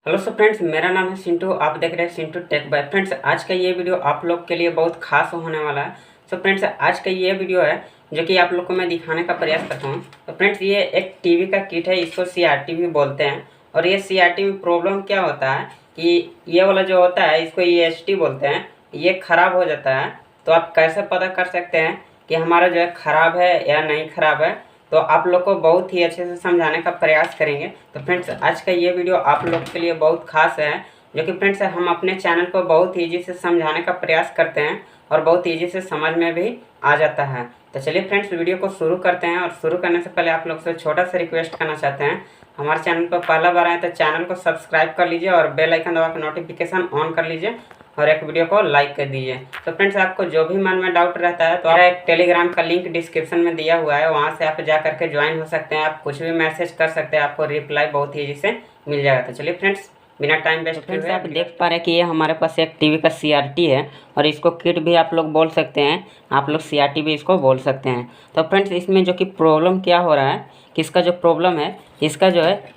Hello so friends, मेरा नाम है सिंटू। आप देख रहे हैं सिंटू टेक बाय। फ्रेंड्स, आज का ये वीडियो आप लोग के लिए बहुत खास होने वाला है। सो फ्रेंड्स, आज का ये वीडियो है जो कि आप लोग को मैं दिखाने का प्रयास करता हूँ। तो फ्रेंड्स, ये एक टीवी का किट है, इसको सीआरटी भी बोलते हैं। और ये सीआरटी में प्रॉब्लम क्या होता है कि ये वाला जो होता है इसको ईएसटी बोलते हैं, ये ख़राब हो जाता है। तो आप कैसे पता कर सकते हैं कि हमारा जो है ख़राब है या नहीं ख़राब है, तो आप लोग को बहुत ही अच्छे से समझाने का प्रयास करेंगे। तो फ्रेंड्स, आज का ये वीडियो आप लोग के लिए बहुत खास है, जो कि फ्रेंड्स हम अपने चैनल पर बहुत ईजी से समझाने का प्रयास करते हैं और बहुत ईजी से समझ में भी आ जाता है। तो चलिए फ्रेंड्स, वीडियो को शुरू करते हैं। और शुरू करने से पहले आप लोग से छोटा सा रिक्वेस्ट करना चाहते हैं, हमारे चैनल पर पहला बार आए तो चैनल को सब्सक्राइब कर लीजिए और बेल आइकन दबा के नोटिफिकेशन ऑन कर लीजिए और एक वीडियो को लाइक कर दीजिए। तो फ्रेंड्स, आपको जो भी मन में डाउट रहता है तो मेरा एक टेलीग्राम का लिंक डिस्क्रिप्शन में दिया हुआ है, वहाँ से आप जा करके ज्वाइन हो सकते हैं। आप कुछ भी मैसेज कर सकते हैं, आपको रिप्लाई बहुत ही ईजी से मिल जाएगा। तो चलिए फ्रेंड्स, बिना टाइम वेस्ट किए आप देख पा रहे हैं कि ये हमारे पास एक टीवी का सीआरटी है और इसको किट भी आप लोग बोल सकते हैं, आप लोग सीआरटी भी इसको बोल सकते हैं। तो फ्रेंड्स, इसमें जो कि प्रॉब्लम क्या हो रहा है कि इसका जो प्रॉब्लम है, इसका जो है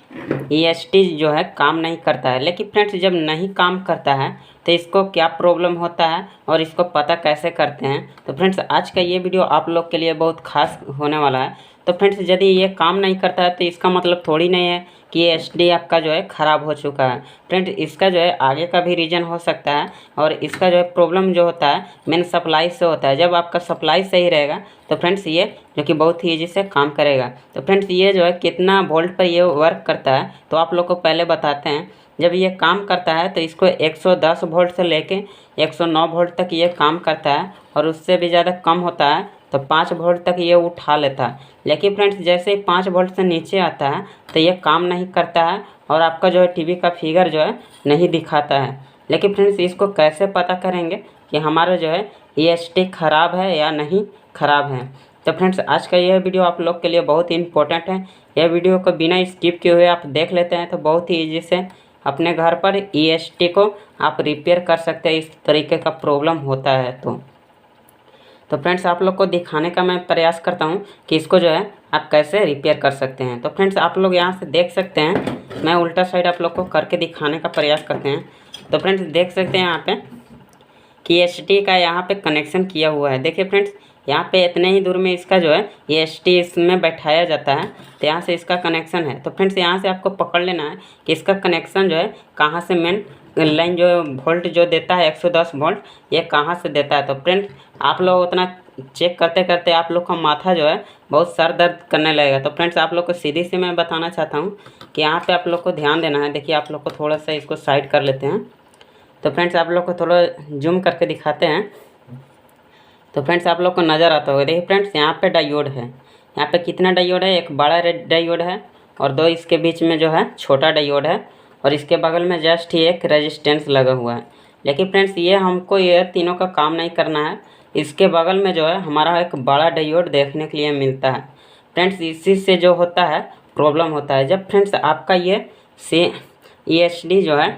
ईएसटी जो है काम नहीं करता है। लेकिन फ्रेंड्स, जब नहीं काम करता है तो इसको क्या प्रॉब्लम होता है और इसको पता कैसे करते हैं। तो फ्रेंड्स, आज का ये वीडियो आप लोग के लिए बहुत खास होने वाला है। तो फ्रेंड्स, यदि ये काम नहीं करता है तो इसका मतलब थोड़ी नहीं है कि ये एचडी आपका जो है ख़राब हो चुका है। फ्रेंड्स, इसका जो है आगे का भी रीज़न हो सकता है और इसका जो है प्रॉब्लम जो होता है मेन सप्लाई से होता है। जब आपका सप्लाई सही रहेगा तो फ्रेंड्स ये जो कि बहुत ही ईजी से काम करेगा। तो फ्रेंड्स, ये जो है कितना वोल्ट पर ये वर्क करता है तो आप लोग को पहले बताते हैं। जब ये काम करता है तो इसको 110 वोल्ट से लेके 109 वोल्ट तक ये काम करता है और उससे भी ज़्यादा कम होता है तो 5 वोल्ट तक ये उठा लेता है। लेकिन फ्रेंड्स, जैसे ही 5 वोल्ट से नीचे आता है तो ये काम नहीं करता है और आपका जो है टीवी का फिगर जो है नहीं दिखाता है। लेकिन फ्रेंड्स, इसको कैसे पता करेंगे कि हमारा जो है ईएसटी ख़राब है या नहीं ख़राब है। तो फ्रेंड्स, आज का यह वीडियो आप लोग के लिए बहुत ही इम्पोर्टेंट है। यह वीडियो को बिना स्किप किए हुए आप देख लेते हैं तो बहुत ही ईजी से अपने घर पर ईएसटी को आप रिपेयर कर सकते हैं। इस तरीके का प्रॉब्लम होता है तो फ्रेंड्स, आप लोग को दिखाने का मैं प्रयास करता हूं कि इसको जो है आप कैसे रिपेयर कर सकते हैं। तो फ्रेंड्स, आप लोग यहां से देख सकते हैं, मैं उल्टा साइड आप लोग को करके दिखाने का प्रयास करते हैं। तो फ्रेंड्स, देख सकते हैं यहाँ पे कि एचटी का यहाँ पे कनेक्शन किया हुआ है। देखिए फ्रेंड्स, यहाँ पे इतने ही दूर में इसका जो है ये एचटी इसमें बैठाया जाता है, तो यहाँ से इसका कनेक्शन है। तो फ्रेंड्स, यहाँ से आपको पकड़ लेना है कि इसका कनेक्शन जो है कहाँ से मेन लाइन जो वोल्ट जो देता है 110 वोल्ट, ये कहाँ से देता है। तो फ्रेंड्स, आप लोग उतना चेक करते करते आप लोग का माथा जो है बहुत सर दर्द करने लगेगा। तो फ्रेंड्स, आप लोग को सीधी से मैं बताना चाहता हूँ कि यहाँ पे आप लोग को ध्यान देना है। देखिए, आप लोग को थोड़ा सा इसको साइड कर लेते हैं। तो फ्रेंड्स, आप लोग को थोड़ा जूम करके दिखाते हैं। तो फ्रेंड्स, आप लोग को नज़र आता होगा। देखिए फ्रेंड्स, यहाँ पे डायोड है। यहाँ पे कितना डायोड है, एक बड़ा रेड डायोड है और दो इसके बीच में जो है छोटा डायोड है और इसके बगल में जस्ट ही एक रेजिस्टेंस लगा हुआ है। लेकिन फ्रेंड्स, ये हमको ये तीनों का काम नहीं करना है। इसके बगल में जो है हमारा एक बड़ा डायोड देखने के लिए मिलता है। फ्रेंड्स, इसी से जो होता है प्रॉब्लम होता है। जब फ्रेंड्स आपका ये ईएसडी जो है,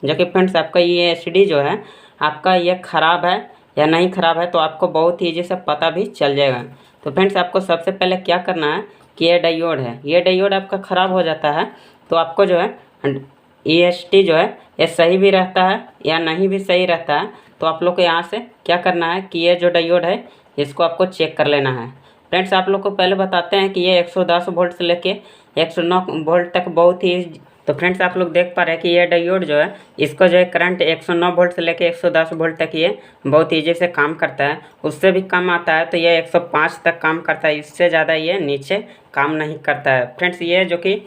जो कि फ्रेंड्स आपका ईएसडी जो है आपका ये ख़राब है या नहीं ख़राब है, तो आपको बहुत ईजी से पता भी चल जाएगा। तो फ्रेंड्स, आपको सबसे पहले क्या करना है कि ये डायोड है, ये डायोड आपका ख़राब हो जाता है तो आपको जो है ईएसटी जो है ये सही भी रहता है या नहीं भी सही रहता है। तो आप लोग को यहाँ से क्या करना है कि ये जो डायोड है इसको आपको चेक कर लेना है। फ्रेंड्स, आप लोग को पहले बताते हैं कि ये 110 वोल्ट से लेके 109 वोल्ट तक बहुत ही। तो फ्रेंड्स, आप लोग देख पा रहे हैं कि ये डायोड जो है इसको जो है करंट 109 वोल्ट से लेके 110 वोल्ट तक ये बहुत ईजी से काम करता है। उससे भी कम आता है तो ये 105 तक काम करता है, इससे ज़्यादा ये नीचे काम नहीं करता है। फ्रेंड्स, ये जो कि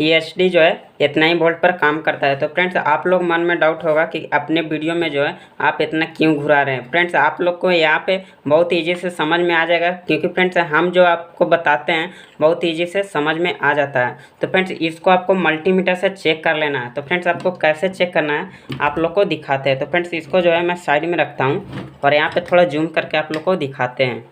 ईएसडी जो है इतना ही वोल्ट पर काम करता है। तो फ्रेंड्स, आप लोग मन में डाउट होगा कि अपने वीडियो में जो है आप इतना क्यों घुरा रहे हैं। फ्रेंड्स, आप लोग को यहाँ पे बहुत ईजी से समझ में आ जाएगा, क्योंकि फ्रेंड्स हम जो आपको बताते हैं बहुत ईजी से समझ में आ जाता है। तो फ्रेंड्स, इसको आपको मल्टीमीटर से चेक कर लेना है। तो फ्रेंड्स, आपको कैसे चेक करना है आप लोग को दिखाते हैं। तो फ्रेंड्स, इसको जो है मैं साइड में रखता हूँ और यहाँ पर थोड़ा जूम करके आप लोग को दिखाते हैं।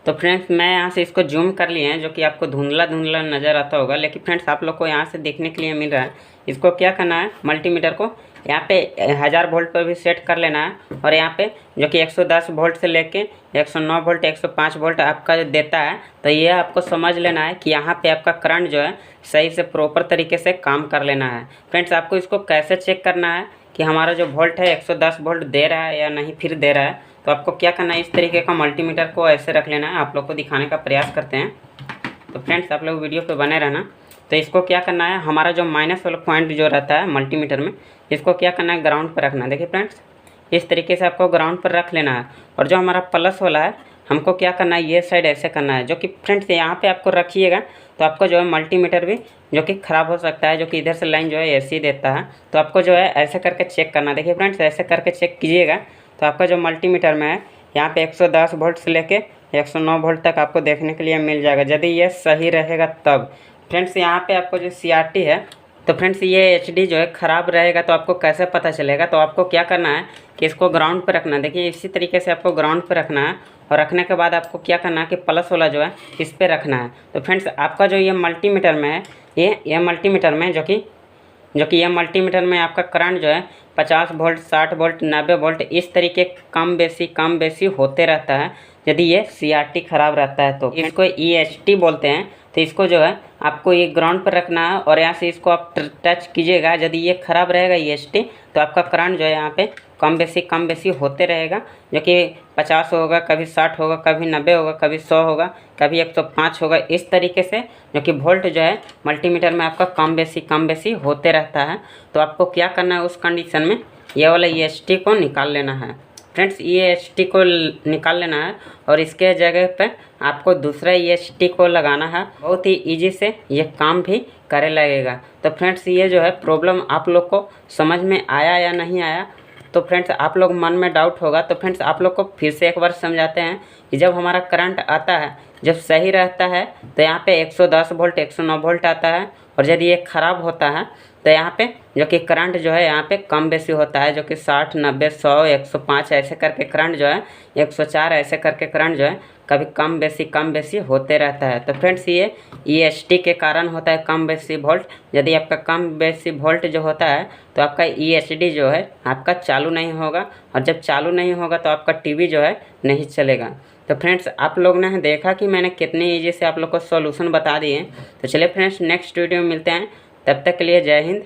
तो फ्रेंड्स, मैं यहाँ से इसको जूम कर लिए हैं, जो कि आपको धुंधला धुंधला नज़र आता होगा। लेकिन फ्रेंड्स, आप लोग को यहाँ से देखने के लिए मिल रहा है। इसको क्या करना है, मल्टीमीटर को यहाँ पे 1000 वोल्ट पर भी सेट कर लेना है। और यहाँ पे जो कि 110 वोल्ट से लेके 109 वोल्ट 105 वोल्ट आपका जो देता है, तो ये आपको समझ लेना है कि यहाँ पे आपका करंट जो है सही से प्रॉपर तरीके से काम कर लेना है। फ्रेंड्स आपको इसको कैसे चेक करना है कि हमारा जो वोल्ट है 110 वोल्ट दे रहा है या नहीं फिर दे रहा है, तो आपको क्या करना है, इस तरीके का मल्टीमीटर को ऐसे रख लेना है। आप लोग को दिखाने का प्रयास करते हैं, तो फ्रेंड्स आप लोग वीडियो पे बने रहना। तो इसको क्या करना है, हमारा जो माइनस वाला पॉइंट जो रहता है मल्टीमीटर में, इसको क्या करना है, ग्राउंड पर रखना है। देखिए फ्रेंड्स इस तरीके से आपको ग्राउंड पर रख लेना है। और जो हमारा प्लस वाला है हमको क्या करना है, ये साइड ऐसे करना है, जो कि फ्रेंड्स यहाँ पे आपको रखिएगा तो आपको जो है मल्टीमीटर भी जो कि ख़राब हो सकता है, जो कि इधर से लाइन जो है ऐसे ही देता है। तो आपको जो है ऐसे करके चेक करना है। देखिए फ्रेंड्स ऐसे करके चेक कीजिएगा तो आपका जो मल्टीमीटर में है यहाँ पे 110 वोल्ट से लेके 109 वोल्ट तक आपको देखने के लिए मिल जाएगा, यदि ये सही रहेगा तब। फ्रेंड्स यहाँ पे आपको जो CRT है, तो फ्रेंड्स ये HD जो है ख़राब रहेगा तो आपको कैसे पता चलेगा, तो आपको क्या करना है कि इसको ग्राउंड पर रखना है। देखिए इसी तरीके से आपको ग्राउंड पर रखना है। और रखने के बाद आपको क्या करना है कि प्लस वाला जो है इस पर रखना है। तो फ्रेंड्स आपका जो ये मल्टीमीटर में है, ये मल्टीमीटर में जो कि ये मल्टीमीटर में आपका करंट जो है 50 वोल्ट 60 वोल्ट 90 वोल्ट इस तरीके कम बेसी होते रहता है, यदि ये CRT ख़राब रहता है। तो इसको EST बोलते हैं। तो इसको जो है आपको ये ग्राउंड पर रखना है और यहाँ से इसको आप टच कीजिएगा। यदि ये ख़राब रहेगा EST, तो आपका करंट जो है यहाँ पे कम बेसी होते रहेगा, जो कि 50 होगा, कभी 60 होगा, कभी 90 होगा, कभी 100 होगा, कभी 105 होगा। इस तरीके से जो कि वोल्ट जो है मल्टीमीटर में आपका कम बेसी होते रहता है। तो आपको क्या करना है, उस कंडीशन में ये वाला EST को निकाल लेना है। फ्रेंड्स EST को निकाल लेना है और इसके जगह पे आपको दूसरा EST को लगाना है। बहुत ही इजी से ये काम भी करे लगेगा। तो फ्रेंड्स ये जो है प्रॉब्लम आप लोग को समझ में आया या नहीं आया, तो फ्रेंड्स आप लोग मन में डाउट होगा, तो फ्रेंड्स आप लोग को फिर से एक बार समझाते हैं कि जब हमारा करंट आता है, जब सही रहता है तो यहाँ पे 110 वोल्ट 109 वोल्ट आता है। और यदि ये ख़राब होता है तो यहाँ पे जो कि करंट जो है यहाँ पे कम बेसी होता है, जो कि 60 90 100 105 ऐसे करके करंट जो है 104 ऐसे करके करंट जो है कभी कम बेसी होते रहता है। तो फ्रेंड्स ये EST के कारण होता है कम बेसी वोल्ट। यदि आपका कम बेसी वोल्ट जो होता है तो आपका ESD जो है आपका चालू नहीं होगा, और जब चालू नहीं होगा तो आपका TV जो है नहीं चलेगा। तो फ्रेंड्स आप लोग ने देखा कि मैंने कितनी ईजी से आप लोग को सॉल्यूशन बता दिए। तो चलिए फ्रेंड्स नेक्स्ट वीडियो में मिलते हैं, तब तक के लिए जय हिंद